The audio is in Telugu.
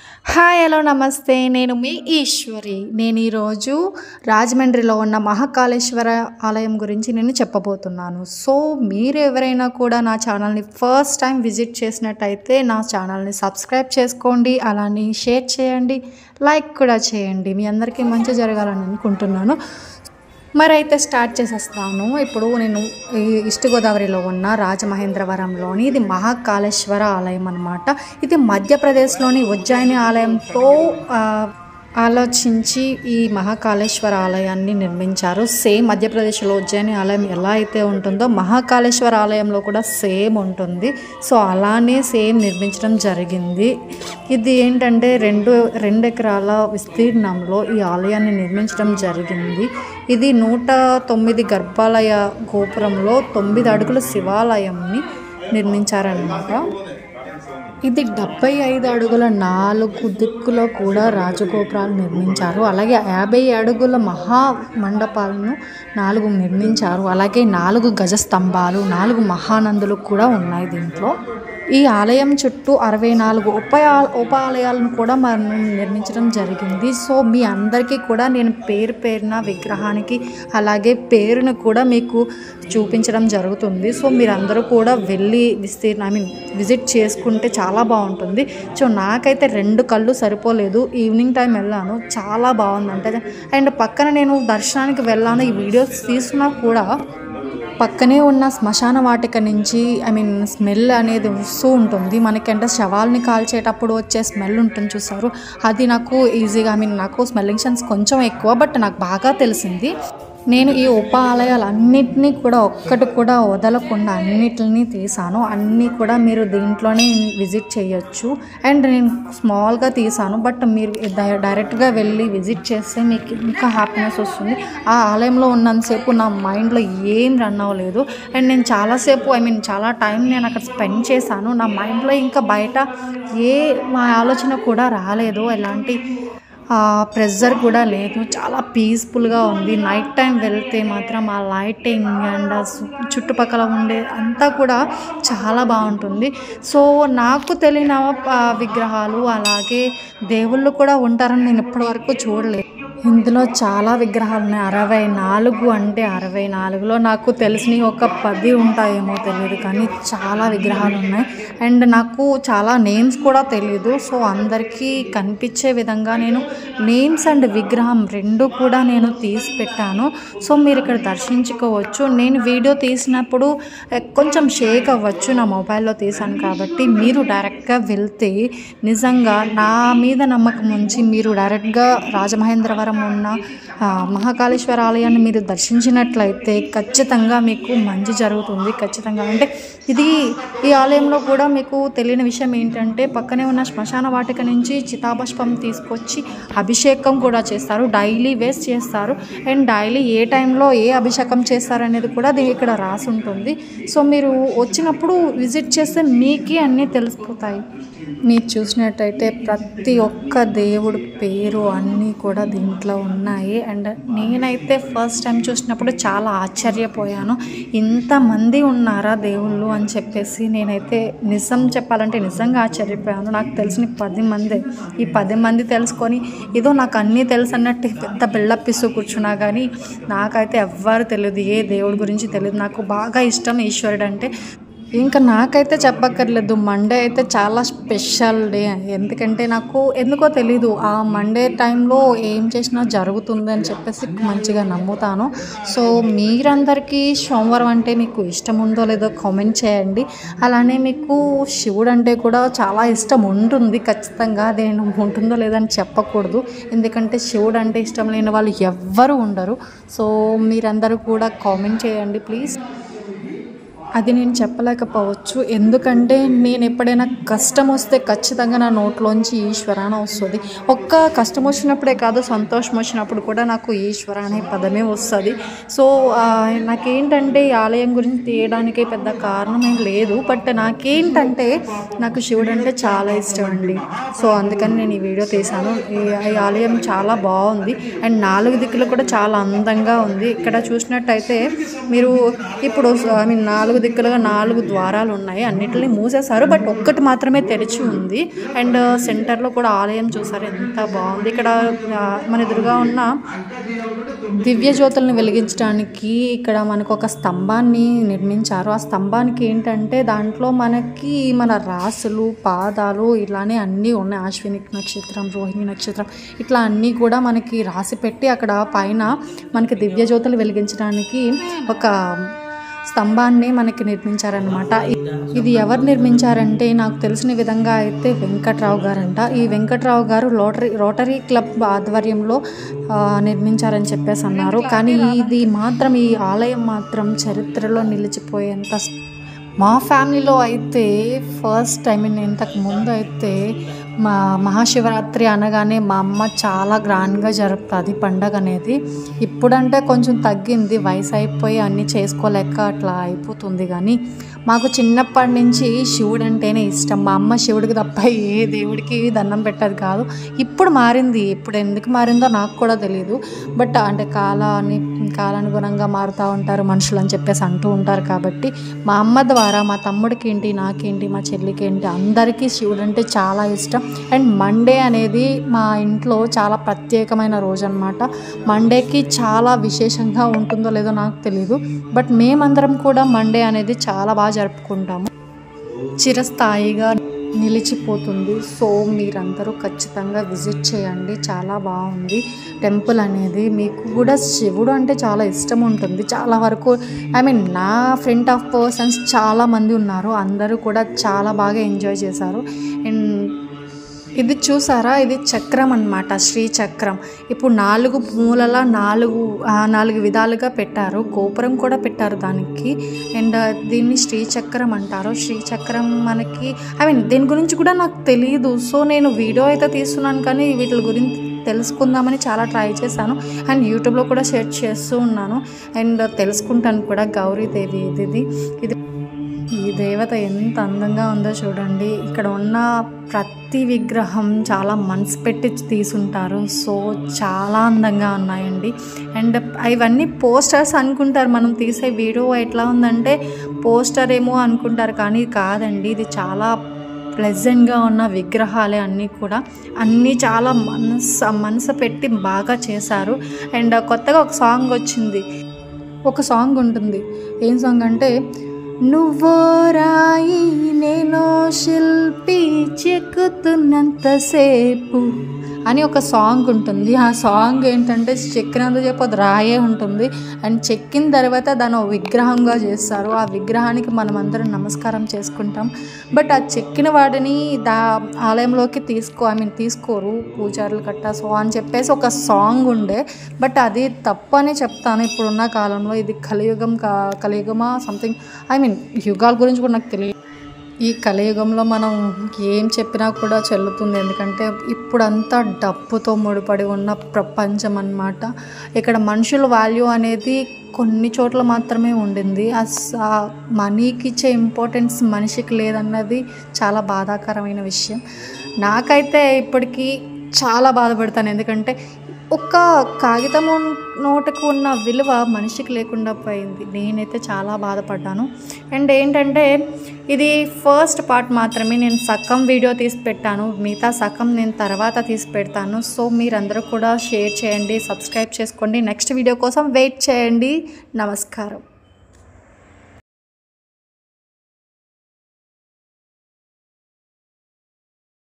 హాయ్ హలో నమస్తే నేను మీ ఈశ్వరి. నేను ఈరోజు రాజమండ్రిలో ఉన్న మహాకాళేశ్వర ఆలయం గురించి నేను చెప్పబోతున్నాను. సో మీరు ఎవరైనా కూడా నా ఛానల్ని ఫస్ట్ టైం విజిట్ చేసినట్టయితే నా ఛానల్ని సబ్స్క్రైబ్ చేసుకోండి, అలానే షేర్ చేయండి, లైక్ కూడా చేయండి. మీ అందరికీ మంచి జరగాలని అనుకుంటున్నాను. మరి అయితే స్టార్ట్ చేసేస్తాను. ఇప్పుడు నేను ఈస్ట్ గోదావరిలో ఉన్న రాజమహేంద్రవరంలోని ఇది మహాకాళేశ్వర ఆలయం అన్నమాట. ఇది మధ్యప్రదేశ్లోని ఉజ్జయిని ఆలయంతో ఆలోచించి ఈ మహాకాళేశ్వర ఆలయాన్ని నిర్మించారు. సేమ్ మధ్యప్రదేశ్లో ఉజ్జయిని ఆలయం ఎలా అయితే ఉంటుందో మహాకాళేశ్వర ఆలయంలో కూడా సేమ్ ఉంటుంది. సో అలానే సేమ్ నిర్మించడం జరిగింది. ఇది ఏంటంటే రెండు ఎకరాల విస్తీర్ణంలో ఈ ఆలయాన్ని నిర్మించడం జరిగింది. ఇది 109 గర్భాలయ గోపురంలో 9 అడుగుల శివాలయంని నిర్మించారన్నమాట. ఇది 75 అడుగుల 4 దిక్కులో కూడా రాజగోపురాలు నిర్మించారు. అలాగే 50 అడుగుల మహా మండపాలను 4 నిర్మించారు. అలాగే 4 గజ స్తంభాలు, 4 మహానందులు కూడా ఉన్నాయి దీంట్లో. ఈ ఆలయం చుట్టూ 64 ఉపాలయాలను కూడా మనం నిర్మించడం జరిగింది. సో మీ అందరికీ కూడా నేను పేరున విగ్రహానికి అలాగే పేరును కూడా మీకు చూపించడం జరుగుతుంది. సో మీరందరూ కూడా వెళ్ళి విజిట్ చేసుకుంటే చాలా బాగుంటుంది. సో నాకైతే 2 కళ్ళు సరిపోలేదు. ఈవినింగ్ టైం వెళ్ళాను, చాలా బాగుంది అంటే. అండ్ పక్కన నేను దర్శనానికి వెళ్ళాను, ఈ వీడియోస్ తీసుకున్నా కూడా పక్కనే ఉన్న శ్మశాన వాటిక నుంచి స్మెల్ అనేది వస్తూ ఉంటుంది. మనకంటే శవాల్ని కాల్చేటప్పుడు వచ్చే స్మెల్ ఉంటుంది చూసారు, అది నాకు ఈజీగా నాకు స్మెల్లింగ్ సెన్స్ కొంచెం ఎక్కువ, బట్ నాకు బాగా తెలిసింది. నేను ఈ ఉపాలయాలన్నింటినీ కూడా ఒక్కటి కూడా వదలకుండా అన్నిటిని తీసాను. అన్నీ కూడా మీరు దీంట్లోనే విజిట్ చేయొచ్చు. అండ్ నేను స్మాల్గా తీసాను, బట్ మీరు డైరెక్ట్గా వెళ్ళి విజిట్ చేస్తే మీకు ఇంకా హ్యాపీనెస్ వస్తుంది. ఆ ఆలయంలో ఉన్నంతసేపు నా మైండ్లో ఏం రన్ అవ్వలేదు. అండ్ నేను చాలాసేపు చాలా టైం నేను అక్కడ స్పెండ్ చేశాను. నా మైండ్లో ఇంకా బయట మా ఆలోచన కూడా రాలేదు, ఎలాంటి ప్రెజర్ కూడా లేదు, చాలా పీస్ఫుల్గా ఉంది. నైట్ టైం వెళ్తే మాత్రం ఆ లైటింగ్ అండ్ చుట్టుపక్కల ఉండే అంతా కూడా చాలా బాగుంటుంది. సో నాకు తెలియని విగ్రహాలు అలాగే దేవుళ్ళు కూడా ఉంటారని నేను ఇప్పటివరకు చూడలేదు. ఇందులో చాలా విగ్రహాలు ఉన్నాయి, 64 అంటే 64లో నాకు తెలిసినవి ఒక 10 ఉంటాయేమో తెలియదు, కానీ చాలా విగ్రహాలు ఉన్నాయి. అండ్ నాకు చాలా నేమ్స్ కూడా తెలియదు. సో అందరికీ కనిపించే విధంగా నేను నేమ్స్ అండ్ విగ్రహం 2 కూడా నేను తీసి పెట్టాను. సో మీరు ఇక్కడ దర్శించుకోవచ్చు. నేను వీడియో తీసినప్పుడు కొంచెం షేక్ అవ్వచ్చు, నా మొబైల్లో తీసాను కాబట్టి. మీరు డైరెక్ట్గా వెళ్తే నిజంగా నా మీద నమ్మకం ఉంచి మీరు డైరెక్ట్గా రాజమహేంద్రవరం ఉన్న మహాకాళేశ్వర ఆలయాన్ని మీరు దర్శించినట్లయితే ఖచ్చితంగా మీకు మంచి జరుగుతుంది. ఖచ్చితంగా అంటే ఈ ఆలయంలో కూడా మీకు తెలియని విషయం ఏంటంటే పక్కనే ఉన్న శ్మశాన వాటిక నుంచి చితాభస్మం తీసుకొచ్చి అభిషేకం కూడా చేస్తారు, డైలీ వేస్ట్ చేస్తారు. అండ్ డైలీ ఏ టైంలో ఏ అభిషేకం చేస్తారనేది కూడా ఇక్కడ రాసి ఉంటుంది. సో మీరు వచ్చినప్పుడు విజిట్ చేస్తే మీకే అన్నీ తెలిసిపోతాయి. మీరు చూసినట్టయితే ప్రతి ఒక్క దేవుడి పేరు అన్నీ కూడా దీంట్లో ఉన్నాయి. అండ్ నేనైతే ఫస్ట్ టైం చూసినప్పుడు చాలా ఆశ్చర్యపోయాను, ఇంతమంది ఉన్నారా దేవుళ్ళు అని చెప్పేసి. నేనైతే నిజం చెప్పాలంటే నిజంగా ఆశ్చర్యపోయాను. నాకు తెలిసిన 10 మందే. ఈ 10 మంది తెలుసుకొని ఏదో నాకు అన్నీ తెలుసు అన్నట్టు పెద్ద బిళ్ళప్పిస్తూ కూర్చున్నా, కానీ నాకైతే ఎవ్వరు తెలియదు, ఏ దేవుడి గురించి తెలియదు. నాకు బాగా ఇష్టం ఈశ్వరుడు అంటే. ఇంకా నాకైతే చెప్పక్కర్లేదు, మండే అయితే చాలా స్పెషల్ డే. ఎందుకంటే నాకు ఎందుకో తెలీదు, ఆ మండే టైంలో ఏం చేసినా జరుగుతుంది అని చెప్పేసి మంచిగా నమ్ముతాను. సో మీరందరికీ సోమవారం అంటే మీకు ఇష్టం ఉందో లేదో కామెంట్ చేయండి. అలానే మీకు శివుడు అంటే కూడా చాలా ఇష్టం ఉంటుంది ఖచ్చితంగా. అది నేను ఉంటుందో లేదని చెప్పకూడదు, ఎందుకంటే శివుడు అంటే ఇష్టం లేని వాళ్ళు ఎవ్వరూ ఉండరు. సో మీరందరూ కూడా కామెంట్ చేయండి ప్లీజ్. అది నేను చెప్పలేకపోవచ్చు, ఎందుకంటే నేను ఎప్పుడైనా కష్టం వస్తే ఖచ్చితంగా నా నోట్లోంచి ఈశ్వర అని వస్తుంది. ఒక్క కష్టం వచ్చినప్పుడే కాదు, సంతోషం వచ్చినప్పుడు కూడా నాకు ఈశ్వర అనే పదమే వస్తుంది. సో నాకేంటంటే ఈ ఆలయం గురించి తీయడానికి పెద్ద కారణం ఏం లేదు, బట్ నాకేంటంటే నాకు శివుడు అంటే చాలా ఇష్టం అండి. సో అందుకని నేను ఈ వీడియో తీశాను. ఈ ఆలయం చాలా బాగుంది అండ్ 4 దిక్కులు కూడా చాలా అందంగా ఉంది. ఇక్కడ చూసినట్టయితే మీరు ఇప్పుడు 4 దిక్కులుగా 4 ద్వారాలు ఉన్నాయి. అన్నిటిని మూసేశారు, బట్ ఒక్కటి మాత్రమే తెరిచి ఉంది. అండ్ సెంటర్లో కూడా ఆలయం చూసారు ఎంత బాగుంది. ఇక్కడ మన ఎదురుగా ఉన్న దివ్య జ్యోతులను వెలిగించడానికి ఇక్కడ మనకు ఒక స్తంభాన్ని నిర్మించారు. ఆ స్తంభానికి ఏంటంటే దాంట్లో మనకి మన రాసులు, పాదాలు ఇలానే అన్నీ ఉన్నాయి. అశ్విని నక్షత్రం, రోహిణి నక్షత్రం ఇట్లా అన్నీ కూడా మనకి రాసి పెట్టి అక్కడ పైన మనకి దివ్య జ్యోతులు వెలిగించడానికి ఒక స్తంభాన్ని మనకి నిర్మించారనమాట. ఇది ఎవరు నిర్మించారంటే నాకు తెలిసిన విధంగా అయితే వెంకట్రావు గారంట. ఈ వెంకట్రావు గారు రోటరీ క్లబ్ ఆధ్వర్యంలో నిర్మించారని చెప్పేసి అన్నారు. కానీ ఇది మాత్రం, ఈ ఆలయం మాత్రం చరిత్రలో నిలిచిపోయేంత. మా ఫ్యామిలీలో అయితే ఫస్ట్ టైం, ఇంతకు ముందు అయితే మా మహాశివరాత్రి అనగానే మా అమ్మ చాలా గ్రాండ్గా జరుపుతుంది పండగ అనేది. ఇప్పుడంటే కొంచెం తగ్గింది, వయసు అయిపోయి అన్నీ చేసుకోలేక అట్లా అయిపోతుంది. కానీ మాకు చిన్నప్పటి నుంచి శివుడు అంటేనే ఇష్టం. మా అమ్మ శివుడికి తప్ప ఏ దేవుడికి దండం పెట్టదు కాదు. ఇప్పుడు మారింది, ఇప్పుడు ఎందుకు మారిందో నాకు కూడా తెలియదు. బట్ అంటే కాలానుగుణంగా మారుతూ ఉంటారు మనుషులు అని చెప్పేసి అంటూ ఉంటారు. కాబట్టి మా అమ్మ ద్వారా మా తమ్ముడికి ఏంటి, నాకేంటి, మా చెల్లికి ఏంటి, అందరికీ శివుడు అంటే చాలా ఇష్టం. అండ్ మండే అనేది మా ఇంట్లో చాలా ప్రత్యేకమైన రోజు అనమాట. మండేకి చాలా విశేషంగా ఉంటుందో లేదో నాకు తెలియదు, బట్ మేమందరం కూడా మండే అనేది చాలా బాగా జరుపుకుంటాము. చిరస్థాయిగా నిలిచిపోతుంది. సో మీరందరూ ఖచ్చితంగా విజిట్ చేయండి, చాలా బాగుంది టెంపుల్ అనేది. మీకు కూడా శివుడు అంటే చాలా ఇష్టం ఉంటుంది. చాలా వరకు నా ఫ్రెండ్ ఆఫ్ పర్సన్స్ చాలామంది ఉన్నారు, అందరూ కూడా చాలా బాగా ఎంజాయ్ చేశారు. అండ్ ఇది చూసారా, ఇది చక్రం అన్నమాట, శ్రీ చక్రం. ఇప్పుడు 4 మూలల 4 విధాలుగా పెట్టారు, గోపురం కూడా పెట్టారు దానికి. అండ్ దీన్ని శ్రీచక్రం అంటారు. శ్రీచక్రం మనకి దీని గురించి కూడా నాకు తెలియదు. సో నేను వీడియో అయితే తీస్తున్నాను, కానీ వీటి గురించి తెలుసుకుందామని చాలా ట్రై చేశాను. అండ్ యూట్యూబ్లో కూడా సెర్చ్ చేస్తూ ఉన్నాను అండ్ తెలుసుకుంటాను కూడా. గౌరీదేవి ఇది ఈ దేవత ఎంత అందంగా ఉందో చూడండి. ఇక్కడ ఉన్న ప్రతి విగ్రహం చాలా మనసు పెట్టి తీసుంటారు. సో చాలా అందంగా ఉన్నాయండి. అండ్ ఇవన్నీ పోస్టర్స్ అనుకుంటారు, మనం తీసే వీడియో ఎట్లా ఉందంటే పోస్టర్ ఏమో అనుకుంటారు, కానీ కాదండి, ఇది చాలా ప్లెజెంట్గా ఉన్న విగ్రహాలే అన్నీ కూడా. అన్నీ చాలా మనసు పెట్టి బాగా చేశారు. అండ్ కొత్తగా ఒక సాంగ్ వచ్చింది, ఒక సాంగ్ ఉంటుంది. ఏం సాంగ్ అంటే, నువ్వో రాయి నేను శిల్పి చెక్కుతున్నంతసేపు అని ఒక సాంగ్ ఉంటుంది. ఆ సాంగ్ ఏంటంటే చెక్కినంత చెప్పు అది రాయే ఉంటుంది. అండ్ చెక్కిన తర్వాత దాన్ని విగ్రహంగా చేస్తారు. ఆ విగ్రహానికి మనం అందరం నమస్కారం చేసుకుంటాం. బట్ ఆ చెక్కిన వాడిని ఆలయంలోకి తీసుకోరు పూజారులు కట్ట. సో అని చెప్పేసి ఒక సాంగ్ ఉండే, బట్ అది తప్పు అని చెప్తాను ఇప్పుడున్న కాలంలో. ఇది కలియుగమా సంథింగ్, యుగాల గురించి కూడా నాకు తెలియదు. ఈ కలియుగంలో మనం ఏం చెప్పినా కూడా చెల్లుతుంది, ఎందుకంటే ఇప్పుడంతా డబ్బుతో ముడిపడి ఉన్న ప్రపంచం అన్నమాట. ఇక్కడ మనుషుల వాల్యూ అనేది కొన్ని చోట్ల మాత్రమే ఉండింది. మనీకి ఇచ్చే ఇంపార్టెన్స్ మనిషికి లేదన్నది చాలా బాధాకరమైన విషయం. నాకైతే ఇప్పటికీ చాలా బాధపడతాను, ఎందుకంటే ఒక్క కాగితము నోటుకు ఉన్న విలువ మనిషికి లేకుండా పోయింది. నేనైతే చాలా బాధపడ్డాను. అండ్ ఏంటంటే ఇది ఫస్ట్ పార్ట్ మాత్రమే, నేను సగం వీడియో తీసి పెట్టాను, మిగతా సగం నేను తర్వాత తీసి పెడతాను. సో మీరందరూ కూడా షేర్ చేయండి, సబ్స్క్రైబ్ చేసుకోండి, నెక్స్ట్ వీడియో కోసం వెయిట్ చేయండి. నమస్కారం.